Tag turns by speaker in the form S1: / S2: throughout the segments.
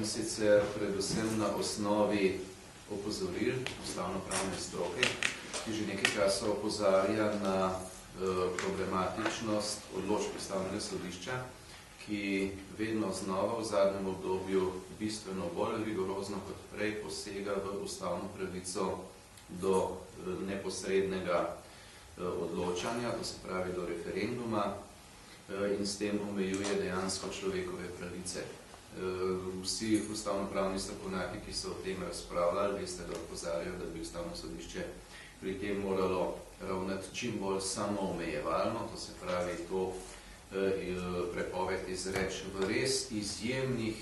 S1: in sicer predvsem na osnovi opozoril ustavno-pravne stroke, ki že nekaj časa opozarja na problematičnost odločb Ustavnega sodišča, ki vedno znova v zadnjem obdobju bistveno bolj rigorozno kot prej posega v ustavno pravico do neposrednega odločanja, to se pravi do referenduma, in s tem omejuje dejansko človekove pravice. Vsi ustavno-pravni strokovnjaki, ki so o tem razpravljali, veste, da opozarjajo, da bi Ustavno sodišče pri tem moralo ravnati čim bolj samoomejevalno, to se pravi to prepoved izreči v res izjemnih,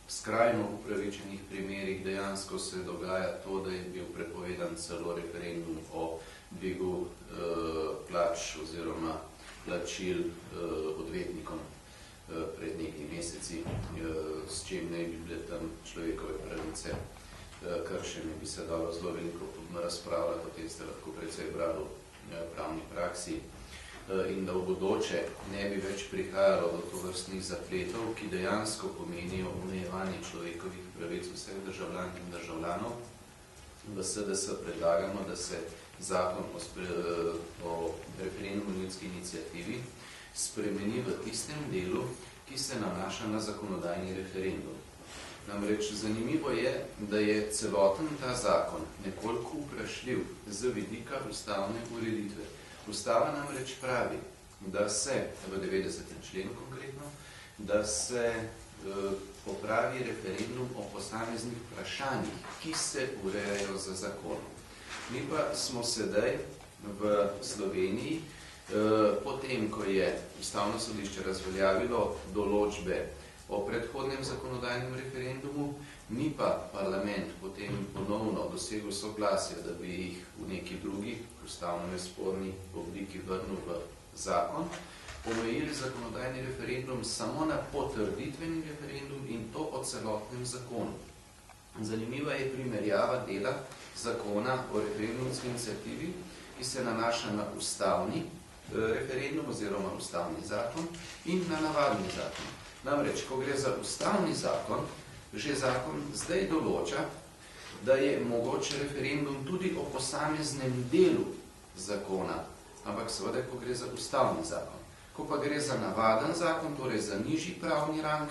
S1: skrajno upravičenih primerih. Dejansko se dogaja to, da je bil prepovedan celo referendum o dvigu plač oziroma plačil odvetnikom pred nekaj meseci, s čim ne bi bile tam človekove pravice kršene, bi se dalo zelo veliko razpravljati, o tem ste lahko precej brali v pravni praksi, in da v bodoče ne bi več prihajalo do tovrstnih zapletov, ki dejansko pomenijo omejevanje človekovih pravic vseh državljank in državljanov. V SDS predlagamo, da se zakon o referendumu ljudski iniciativi spremeni v tistem delu, ki se nanaša na zakonodajni referendum. Namreč zanimivo je, da je celoten ta zakon nekoliko vprašljiv z vidika ustavne ureditve. Ustava namreč pravi, da se, v 90. členu konkretno, da se popravi referendum o posameznih vprašanjih, ki se urejajo za zakonom. Mi pa smo sedaj v Sloveniji, potem, ko je Ustavno sodišče razveljavilo določbe o predhodnem zakonodajnem referendumu, mi pa parlament potem ponovno dosegel soglasje, da bi jih v neki drugi, ustavno nesporni obliki vrnil v zakon, omejili zakonodajni referendum samo na potrditveni referendum in to o celotnem zakonu. Zanimiva je primerjava dela zakona o referendumski iniciativi, ki se nanaša na ustavni referendum oziroma ustavni zakon in na navadni zakon. Namreč, ko gre za ustavni zakon, že zakon zdaj določa, da je mogoče referendum tudi o posameznem delu zakona, ampak seveda, ko gre za ustavni zakon. Ko pa gre za navaden zakon, torej za nižji pravni rang,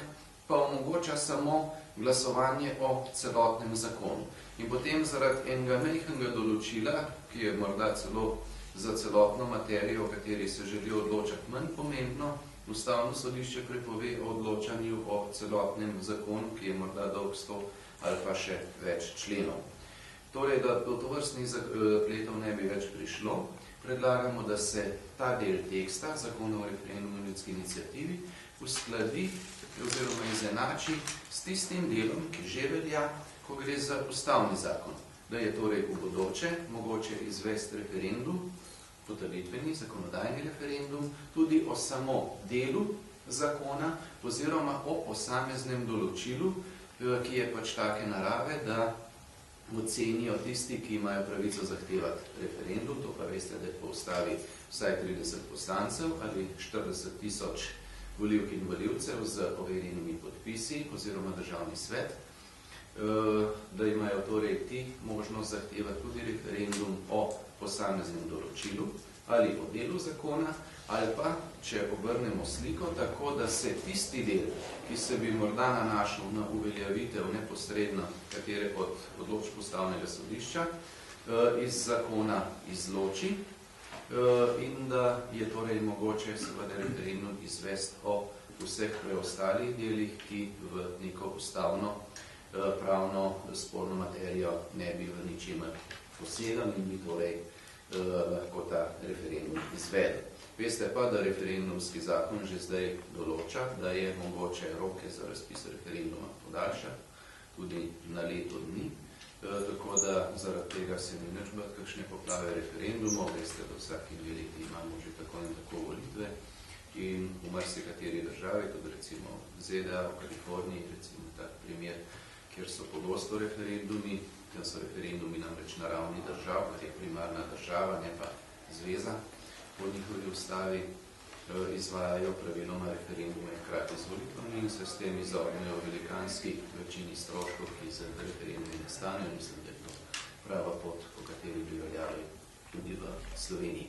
S1: pa omogoča samo glasovanje o celotnem zakonu. In potem zaradi enega majhnega določila, ki je morda celo za celotno materijo, o kateri se želi odločati manj pomembno, Ustavno sodišče prepove o odločanju o celotnem zakonu, ki je morda dolg 100 ali pa še več členov. Torej, da do tovrstnih zapletov ne bi več prišlo, predlagamo, da se ta del teksta zakona o referendumu ljudski iniciativi uskladi oziroma izenači s tistim delom, ki že velja, ko gre za ustavni zakon. Da je torej v bodoče mogoče izvesti referendum, potrditveni, zakonodajni referendum, tudi o samo delu zakona oziroma o posameznem določilu, ki je pač take narave, da ocenijo tisti, ki imajo pravico zahtevati referendum, to pa veste, da je po ustavi vsaj 30 poslancev ali 40 tisoč volivk in volivcev z overjenimi podpisi oziroma državni svet, da imajo torej ti možnost zahtevati tudi referendum o posameznem določilu ali o delu zakona, ali pa, če obrnemo sliko, tako, da se tisti del, ki se bi morda nanašal na uveljavitev neposredno katere od odločb Ustavnega sodišča, iz zakona izloči in da je torej mogoče seveda referendum izvesti o vseh preostalih delih, ki v neko ustavno pravno sporno materijo ne bi v ničemer posegali in bi torej lahko ta referendum izvedel. Veste pa, da referendumski zakon že zdaj določa, da je mogoče roke za razpis referenduma podaljšati tudi na leto dni, tako da zaradi tega se ni nič bati kakšne poplave referendumov. Veste, da vsaki 2 leti imamo že tako in tako volitve in v marsikateri državi, tudi recimo v ZDA, v Kaliforniji, recimo tak primer, kjer so pogosto referendumi, tam so referendumi namreč na ravni držav, kar je primarna država, ne pa zveza po njihovi ustavi, izvajajo praviloma referendume hkrati z volitvami in se s tem izognejo velikanski večini stroškov, ki za referendumi nastanejo. Mislim, da je to prava pot, po kateri bi veljali tudi v Sloveniji.